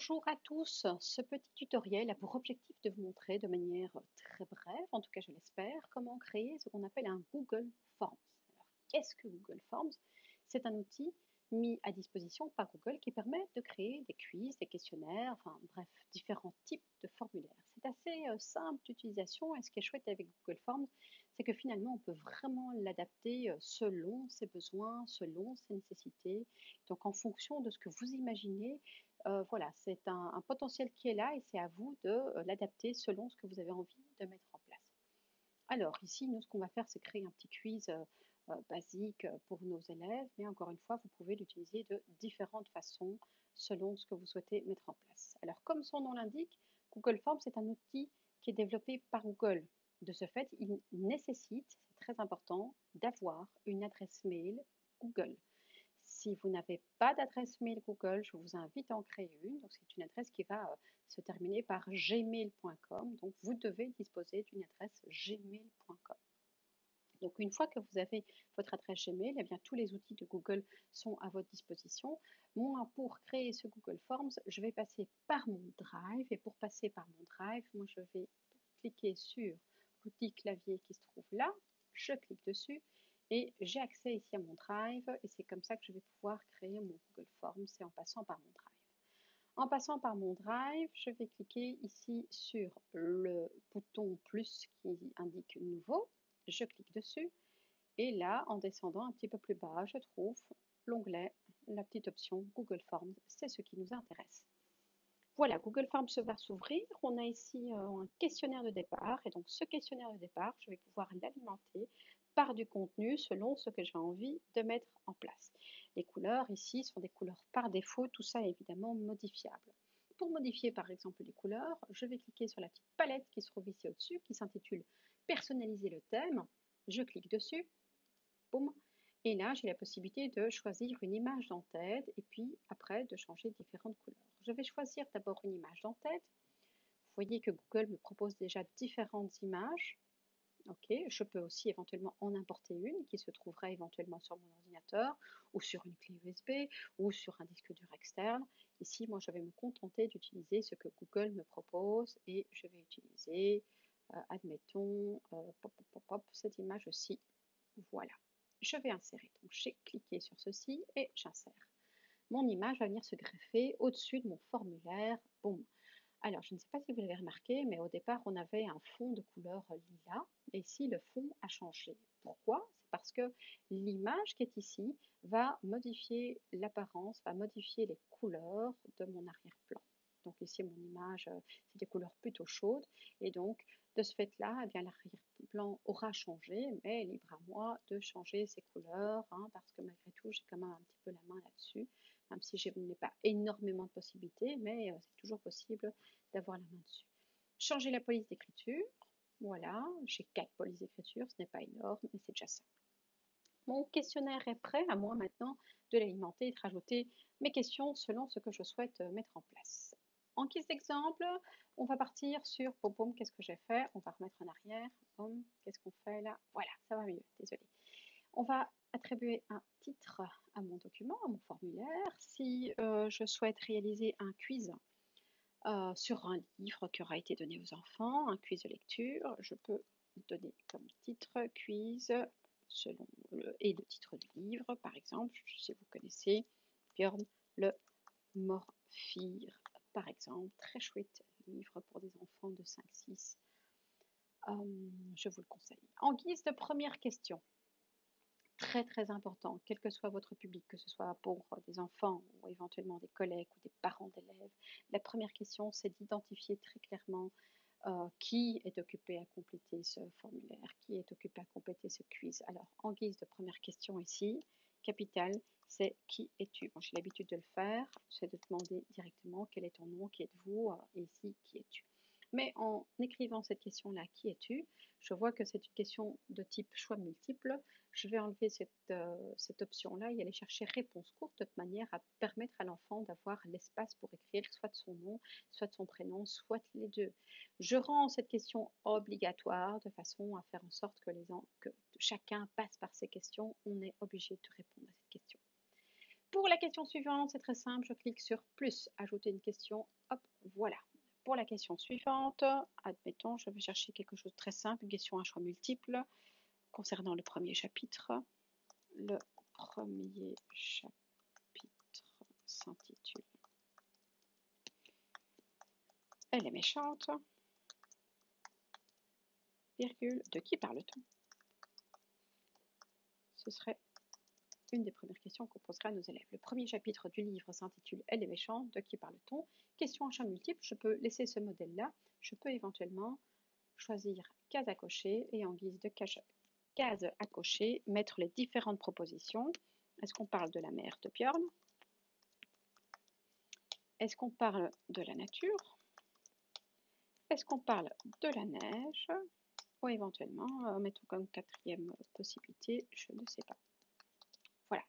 Bonjour à tous, ce petit tutoriel a pour objectif de vous montrer de manière très brève, en tout cas je l'espère, comment créer ce qu'on appelle un Google Forms. Alors, qu'est-ce que Google Forms? C'est un outil mis à disposition par Google qui permet de créer des quiz, des questionnaires, enfin bref, différents types de formulaires. C'est assez simple d'utilisation et ce qui est chouette avec Google Forms, c'est que finalement on peut vraiment l'adapter selon ses besoins, selon ses nécessités. Donc en fonction de ce que vous imaginez, voilà, c'est un potentiel qui est là et c'est à vous de l'adapter selon ce que vous avez envie de mettre en place. Alors ici, nous, ce qu'on va faire, c'est créer un petit quiz basique pour nos élèves, mais encore une fois, vous pouvez l'utiliser de différentes façons selon ce que vous souhaitez mettre en place. Alors, comme son nom l'indique, Google Forms est un outil qui est développé par Google. De ce fait, il nécessite, c'est très important, d'avoir une adresse mail Google. Si vous n'avez pas d'adresse mail Google, je vous invite à en créer une. Donc, c'est une adresse qui va se terminer par gmail.com. Donc, vous devez disposer d'une adresse gmail.com. Donc, une fois que vous avez votre adresse Gmail, eh bien, tous les outils de Google sont à votre disposition. Moi, pour créer ce Google Forms, je vais passer par mon Drive. Et pour passer par mon Drive, moi, je vais cliquer sur l'outil clavier qui se trouve là. Je clique dessus et j'ai accès ici à mon Drive. Et c'est comme ça que je vais pouvoir créer mon Google Forms, c'est en passant par mon Drive. En passant par mon Drive, je vais cliquer ici sur le bouton plus qui indique nouveau. Je clique dessus et là, en descendant un petit peu plus bas, je trouve l'onglet, la petite option Google Forms. C'est ce qui nous intéresse. Voilà, Google Forms va s'ouvrir. On a ici un questionnaire de départ. Et donc, ce questionnaire de départ, je vais pouvoir l'alimenter par du contenu selon ce que j'ai envie de mettre en place. Les couleurs ici sont des couleurs par défaut. Tout ça est évidemment modifiable. Pour modifier par exemple les couleurs, je vais cliquer sur la petite palette qui se trouve ici au-dessus, qui s'intitule Personnaliser le thème. Je clique dessus. Boum. Et là, j'ai la possibilité de choisir une image d'en-tête et puis après de changer différentes couleurs. Je vais choisir d'abord une image d'en-tête. Vous voyez que Google me propose déjà différentes images. Ok, je peux aussi éventuellement en importer une qui se trouverait éventuellement sur mon ordinateur ou sur une clé USB ou sur un disque dur externe. Ici, moi, je vais me contenter d'utiliser ce que Google me propose et je vais utiliser, admettons, cette image aussi. Voilà. Je vais insérer. Donc, j'ai cliqué sur ceci et j'insère. Mon image va venir se greffer au-dessus de mon formulaire. Boum. Alors, je ne sais pas si vous l'avez remarqué, mais au départ, on avait un fond de couleur lilas. Et ici, le fond a changé. Pourquoi? C'est parce que l'image qui est ici va modifier l'apparence, va modifier les couleurs de mon arrière-plan. Donc ici, mon image, c'est des couleurs plutôt chaudes. Et donc, de ce fait-là, eh bien, l'arrière-plan aura changé, mais libre à moi de changer ces couleurs, hein, parce que malgré tout, j'ai quand même un petit peu la main là-dessus, même si je n'ai pas énormément de possibilités, mais c'est toujours possible d'avoir la main dessus. Changer la police d'écriture, voilà, j'ai 4 polices d'écriture, ce n'est pas énorme, mais c'est déjà ça. Mon questionnaire est prêt, à moi maintenant de l'alimenter et de rajouter mes questions selon ce que je souhaite mettre en place. En guise d'exemple, on va partir sur pom, qu'est-ce que j'ai fait? On va remettre en arrière. Pom, qu'est-ce qu'on fait là? Voilà, ça va mieux, désolé. On va attribuer un titre à mon document, à mon formulaire. Si je souhaite réaliser un quiz sur un livre qui aura été donné aux enfants, un quiz de lecture, je peux donner comme titre quiz selon et le titre du livre, par exemple, si vous connaissez Björn le Morfir, par exemple, très chouette livre pour des enfants de 5-6. Je vous le conseille. En guise de première question, très très important, quel que soit votre public, que ce soit pour des enfants ou éventuellement des collègues ou des parents d'élèves, la première question c'est d'identifier très clairement qui est occupé à compléter ce formulaire, qui est occupé à compléter ce quiz. Alors en guise de première question ici, capitale, c'est qui es-tu? Bon, j'ai l'habitude de le faire, c'est de demander directement quel est ton nom, qui êtes-vous, et ici qui es-tu? Mais en écrivant cette question-là, qui es-tu? Je vois que c'est une question de type choix multiple. Je vais enlever cette option-là et aller chercher réponse courte de manière à permettre à l'enfant d'avoir l'espace pour écrire soit son nom, soit son prénom, soit les deux. Je rends cette question obligatoire de façon à faire en sorte que chacun passe par ces questions. On est obligé de répondre à cette question. Pour Pour la question suivante, c'est très simple, je clique sur plus, ajouter une question, hop, voilà. Pour la question suivante, admettons, je vais chercher quelque chose de très simple, une question à choix multiple concernant le premier chapitre. Le premier chapitre s'intitule Elle est méchante, virgule, de qui parle-t-on? Ce serait une des premières questions qu'on posera à nos élèves. Le premier chapitre du livre s'intitule Elle est méchante, de qui parle-t-on? Question à choix multiple, je peux laisser ce modèle-là, je peux éventuellement choisir case à cocher et en guise de case à cocher, mettre les différentes propositions. Est-ce qu'on parle de la mère de Björn? Est-ce qu'on parle de la nature? Est-ce qu'on parle de la neige? Ou éventuellement, mettons comme quatrième possibilité, je ne sais pas. Voilà.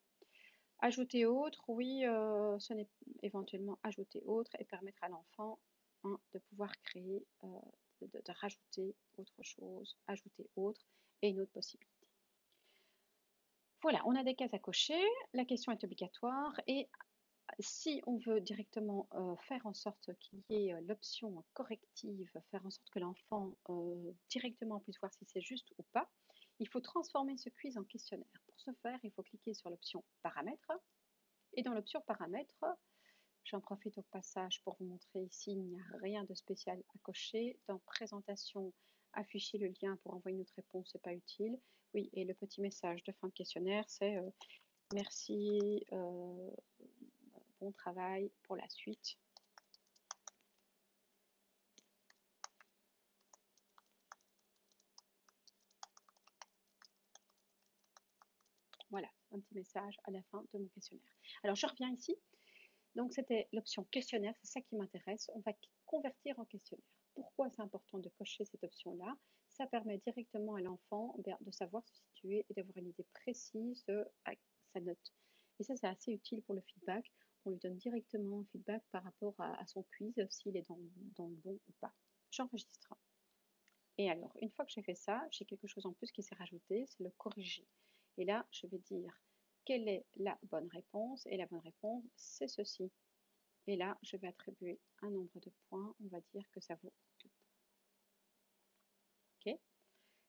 Ajouter autre, oui, ce n'est éventuellement ajouter autre et permettre à l'enfant de pouvoir créer, de rajouter autre chose, ajouter autre et une autre possibilité. Voilà, on a des cases à cocher, la question est obligatoire et si on veut directement faire en sorte qu'il y ait l'option corrective, faire en sorte que l'enfant directement puisse voir si c'est juste ou pas, il faut transformer ce quiz en questionnaire. Pour ce faire, il faut cliquer sur l'option paramètres. Et dans l'option paramètres, j'en profite au passage pour vous montrer ici, il n'y a rien de spécial à cocher. Dans présentation, afficher le lien pour envoyer notre réponse, ce n'est pas utile. Oui, et le petit message de fin de questionnaire, c'est merci, bon travail pour la suite. Voilà, un petit message à la fin de mon questionnaire. Alors, je reviens ici. Donc, c'était l'option questionnaire, c'est ça qui m'intéresse. On va convertir en questionnaire. Pourquoi c'est important de cocher cette option-là? Ça permet directement à l'enfant de savoir se situer et d'avoir une idée précise de sa note. Et ça, c'est assez utile pour le feedback. On lui donne directement un feedback par rapport à son quiz, s'il est dans le bon ou pas. J'enregistre. Et alors, une fois que j'ai fait ça, j'ai quelque chose en plus qui s'est rajouté, c'est le corriger. Et là, je vais dire quelle est la bonne réponse. Et la bonne réponse, c'est ceci. Et là, je vais attribuer un nombre de points. On va dire que ça vaut 2 points. OK.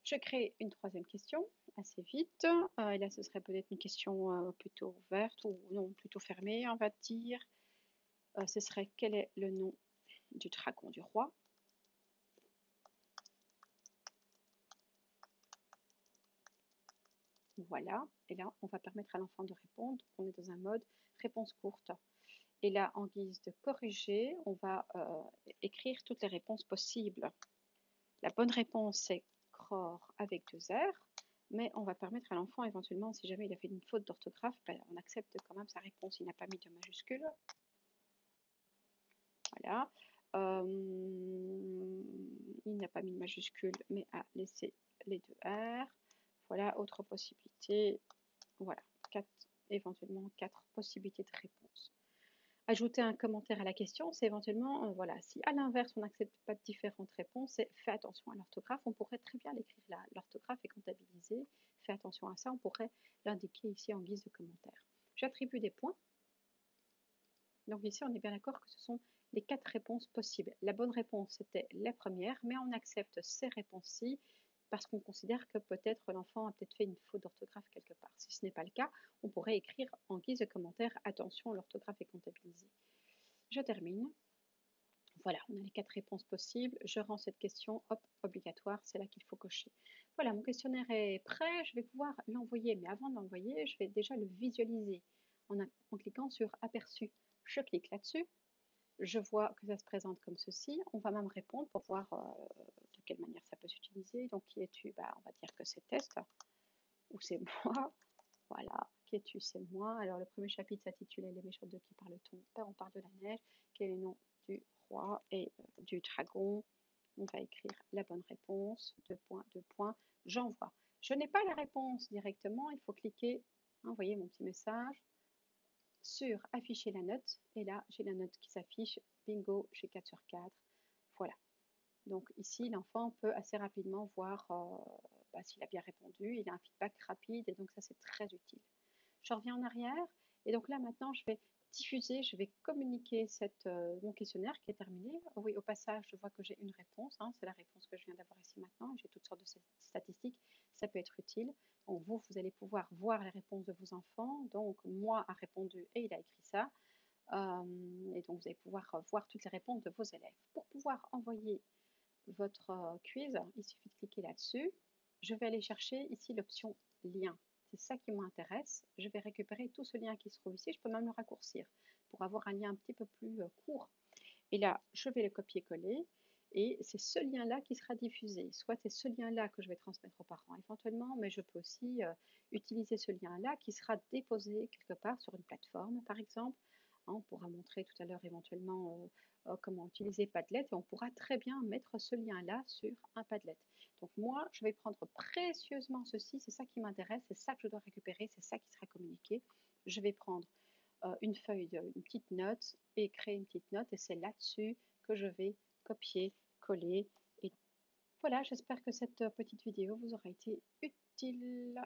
Je crée une troisième question assez vite. Et là, ce serait peut-être une question plutôt ouverte ou non, plutôt fermée, on va dire. Ce serait quel est le nom du dragon du roi? Voilà, et là, on va permettre à l'enfant de répondre. On est dans un mode réponse courte. Et là, en guise de corriger, on va écrire toutes les réponses possibles. La bonne réponse, c'est crore avec 2 R, mais on va permettre à l'enfant, éventuellement, si jamais il a fait une faute d'orthographe, ben, on accepte quand même sa réponse. Il n'a pas mis de majuscule. Voilà. Il n'a pas mis de majuscule, mais a laissé les 2 R. Voilà, autre possibilité. Voilà, éventuellement 4 possibilités de réponse. Ajouter un commentaire à la question, c'est éventuellement, voilà, si à l'inverse on n'accepte pas de différentes réponses, c'est fais attention à l'orthographe. On pourrait très bien l'écrire là. L'orthographe est comptabilisée. Fais attention à ça. On pourrait l'indiquer ici en guise de commentaire. J'attribue des points. Donc ici, on est bien d'accord que ce sont les 4 réponses possibles. La bonne réponse, c'était la première, mais on accepte ces réponses-ci parce qu'on considère que peut-être l'enfant a peut-être fait une faute d'orthographe quelque part. Si ce n'est pas le cas, on pourrait écrire en guise de commentaire « Attention, l'orthographe est comptabilisée ». Je termine. Voilà, on a les 4 réponses possibles. Je rends cette question, hop, obligatoire, c'est là qu'il faut cocher. Voilà, mon questionnaire est prêt, je vais pouvoir l'envoyer. Mais avant de l'envoyer, je vais déjà le visualiser en cliquant sur « Aperçu ». Je clique là-dessus. Je vois que ça se présente comme ceci. On va même répondre pour voir de quelle manière ça peut s'utiliser. Donc, qui es-tu? On va dire que c'est test, ou c'est moi. Voilà, qui es-tu? C'est moi. Alors, le premier chapitre s'intitule Les méchantes de qui parle-t-on? On parle de la neige. Quel est le nom du roi et du dragon? On va écrire la bonne réponse. 2 points, 2 points. J'envoie. Je n'ai pas la réponse directement. Il faut cliquer. Vous voyez mon petit message sur afficher la note, et là j'ai la note qui s'affiche, bingo, j'ai 4 sur 4, voilà. Donc ici l'enfant peut assez rapidement voir s'il a bien répondu, il a un feedback rapide et donc ça c'est très utile. Je reviens en arrière Et donc là, maintenant, je vais diffuser, je vais communiquer mon questionnaire qui est terminé. Oui, au passage, je vois que j'ai une réponse, hein, c'est la réponse que je viens d'avoir ici maintenant. J'ai toutes sortes de statistiques, ça peut être utile. Donc vous allez pouvoir voir les réponses de vos enfants. Donc moi a répondu et il a écrit ça. Et donc vous allez pouvoir voir toutes les réponses de vos élèves. Pour pouvoir envoyer votre quiz, il suffit de cliquer là-dessus. Je vais aller chercher ici l'option lien. C'est ça qui m'intéresse. Je vais récupérer tout ce lien qui se trouve ici. Je peux même le raccourcir pour avoir un lien un petit peu plus court. Et là, je vais le copier-coller. Et c'est ce lien-là qui sera diffusé. Soit c'est ce lien-là que je vais transmettre aux parents éventuellement, mais je peux aussi utiliser ce lien-là qui sera déposé quelque part sur une plateforme, par exemple. On pourra montrer tout à l'heure éventuellement comment utiliser Padlet et on pourra très bien mettre ce lien-là sur un Padlet. Donc moi, je vais prendre précieusement ceci, c'est ça qui m'intéresse, c'est ça que je dois récupérer, c'est ça qui sera communiqué. Je vais prendre une feuille, une petite note et créer une petite note et c'est là-dessus que je vais copier, coller. Et voilà, j'espère que cette petite vidéo vous aura été utile.